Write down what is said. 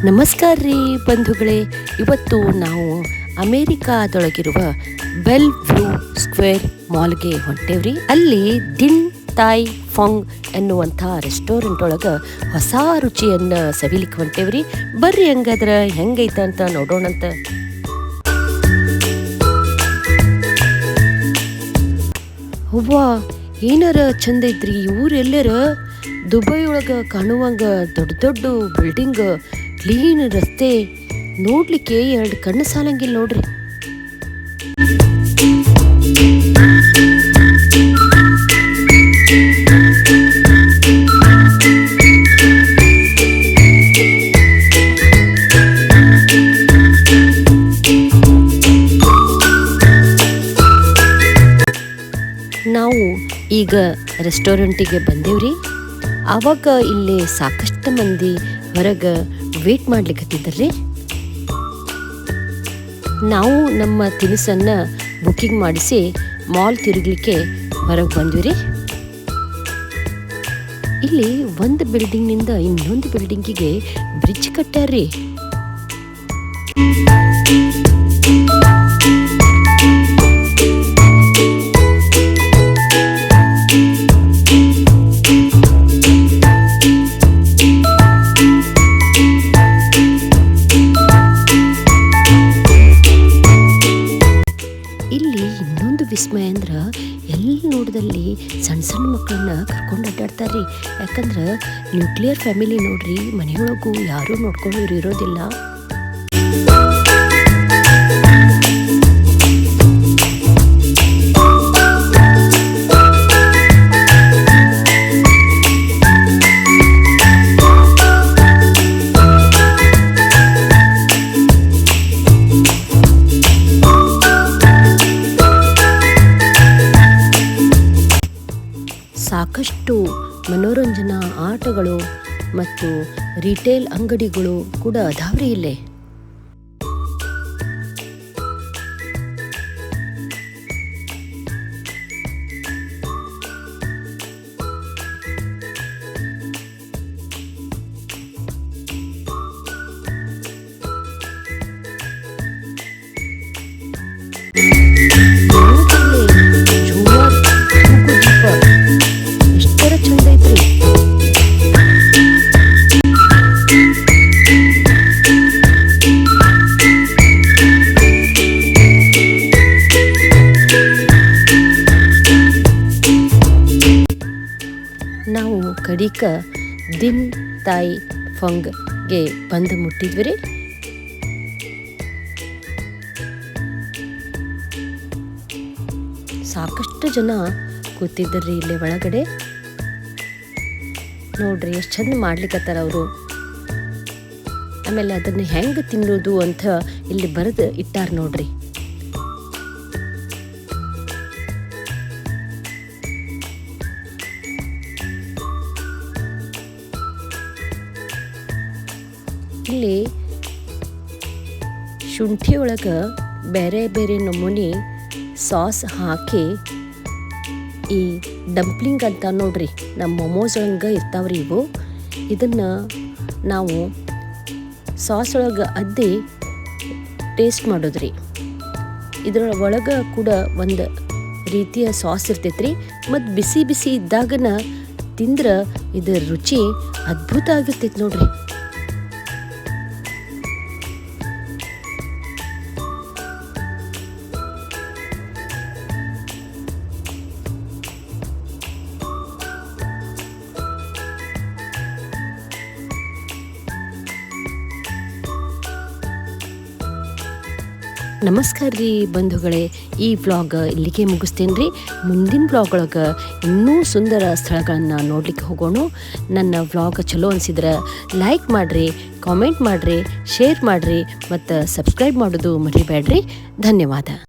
ನಮಸ್ಕಾರ ರೀ ಬಂಧುಗಳೇ. ಇವತ್ತು ನಾವು ಅಮೇರಿಕಾದೊಳಗಿರುವ ಬೆಲ್ ವ್ಯೂ ಸ್ಕ್ವೇರ್ ಮಾಲ್ಗೆ ಹೊಂಟೇವ್ರಿ. ಅಲ್ಲಿ ದಿನ್ ತಾಯ್ ಫಂಗ್ ಎನ್ನುವಂಥ ರೆಸ್ಟೋರೆಂಟ್ ಒಳಗೆ ಹೊಸ ರುಚಿಯನ್ನು ಸವಿಲಿಕ್ಕೆ ಹೊಂಟೇವ್ರಿ. ಬರ್ರಿ ಹಂಗಾದ್ರೆ ಹೆಂಗೈತ ಅಂತ ನೋಡೋಣಂತ. ಅವ್ವ ಏನಾರ ಚಂದ ಐತ್ರಿ. ಇವ್ರು ಎಲ್ಲರ ದುಬೈ ಒಳಗೆ ಕಾಣುವಂಗ ದೊಡ್ಡ ದೊಡ್ಡ ಬಿಲ್ಡಿಂಗ್, ಕ್ಲೀನ್ ರಸ್ತೆ ನೋಡ್ಲಿಕ್ಕೆ ಎರಡು ಕಣ್ಣು ಸಾಲಂಗಿಲ್ಲ ನೋಡ್ರಿ. ನಾವು ಈಗ ರೆಸ್ಟೋರೆಂಟಿಗೆ ಬಂದೇವ್ರಿ. ಆವಾಗ ಇಲ್ಲಿ ಸಾಕಷ್ಟು ಮಂದಿ ಹೊರಗೆ ವೇಟ್ ಮಾಡ್ಲಿಕ್ಕತ್ತಿದ್ದರ್ರಿ. ನಾವು ನಮ್ಮ ತಿನಿಸನ್ನು ಬುಕ್ಕಿಂಗ್ ಮಾಡಿಸಿ ಮಾಲ್ ತಿರುಗಲಿಕ್ಕೆ ಹೊರಗೆ ಬಂದ್ವಿ. ಇಲ್ಲಿ ಒಂದು ಬಿಲ್ಡಿಂಗ್ನಿಂದ ಇನ್ನೊಂದು ಬಿಲ್ಡಿಂಗಿಗೆ ಬ್ರಿಡ್ಜ್ ಕಟ್ಟಾರ್ರಿ. ಇಲ್ಲಿ ಇನ್ನೊಂದು ವಿಸ್ಮಯ ಅಂದ್ರೆ ಎಲ್ಲಿ ನೋಡಿದಲ್ಲಿ ಸಣ್ಣ ಸಣ್ಣ ಮಕ್ಕಳನ್ನ ಕರ್ಕೊಂಡು ಅಡ್ಡಾಡ್ತಾರ್ರಿ. ಯಾಕಂದ್ರೆ ನ್ಯೂಕ್ಲಿಯರ್ ಫ್ಯಾಮಿಲಿ ನೋಡ್ರಿ, ಮನೆಯೊಳಗೂ ಯಾರೂ ನೋಡ್ಕೊಳ್ಳೋರು ಇರೋದಿಲ್ಲ. ಸಾಕಷ್ಟು ಮನೋರಂಜನಾ ಆಟಗಳು ಮತ್ತು ರಿಟೇಲ್ ಅಂಗಡಿಗಳು ಕೂಡ ಅದಾವ್ರಿ ಇಲ್ಲೇ. ನಾವು ಕಡಿಕ ದಿನ್ ತಾಯ್ ಫಂಗ್ಗೆ ಬಂದು ಮುಟ್ಟಿದ್ವಿ ರೀ. ಸಾಕಷ್ಟು ಜನ ಕೂತಿದ್ದರ್ರಿ ಇಲ್ಲಿ ಒಳಗಡೆ. ನೋಡ್ರಿ ಎಷ್ಟು ಚಂದ ಮಾಡ್ಲಿಕ್ಕತ್ತಾರ ಅವರು. ಆಮೇಲೆ ಅದನ್ನು ಹೆಂಗೆ ತಿನ್ನೋದು ಅಂತ ಇಲ್ಲಿ ಬರೆದು ಇಟ್ಟಾರ ನೋಡ್ರಿ. ಇಲ್ಲಿ ಶುಂಠಿ ಒಳಗೆ ಬೇರೆ ಬೇರೆ ನಮೂನಿ ಸಾಸ್ ಹಾಕಿ ಈ ಡಂಪ್ಲಿಂಗ್ ಅಂತ ನೋಡ್ರಿ, ನಮ್ಮ ಮೊಮೋಸ್ ಒಳಗೆ ಇರ್ತಾವ್ರಿ ಇವು. ಇದನ್ನು ನಾವು ಸಾಸ್ ಒಳಗೆ ಅದ್ದಿ ಟೇಸ್ಟ್ ಮಾಡೋದ್ರಿ. ಇದರ ಒಳಗೆ ಕೂಡ ಒಂದು ರೀತಿಯ ಸಾಸ್ ಇರ್ತೈತ್ರಿ. ಮತ್ತು ಬಿಸಿ ಬಿಸಿ ಇದ್ದಾಗನ ತಿಂದ್ರೆ ಇದರ ರುಚಿ ಅದ್ಭುತ ಆಗಿರ್ತೈತಿ ನೋಡ್ರಿ. ನಮಸ್ಕಾರ ರೀ ಬಂಧುಗಳೇ. ಈ ವ್ಲಾಗ್ ಇಲ್ಲಿಗೆ ಮುಗಿಸ್ತೇನೆ ರೀ. ಮುಂದಿನ ವ್ಲಾಗ್ ಒಳಗೆ ಇನ್ನೂ ಸುಂದರ ಸ್ಥಳಗಳನ್ನು ನೋಡ್ಲಿಕ್ಕೆ ಹೋಗೋಣ. ನನ್ನ ವ್ಲಾಗ್ ಚಲೋ ಅನಿಸಿದ್ರೆ ಲೈಕ್ ಮಾಡಿರಿ, ಕಾಮೆಂಟ್ ಮಾಡಿರಿ, ಶೇರ್ ಮಾಡಿರಿ ಮತ್ತು ಸಬ್ಸ್ಕ್ರೈಬ್ ಮಾಡೋದು ಮರಿಬೇಡ್ರಿ. ಧನ್ಯವಾದ.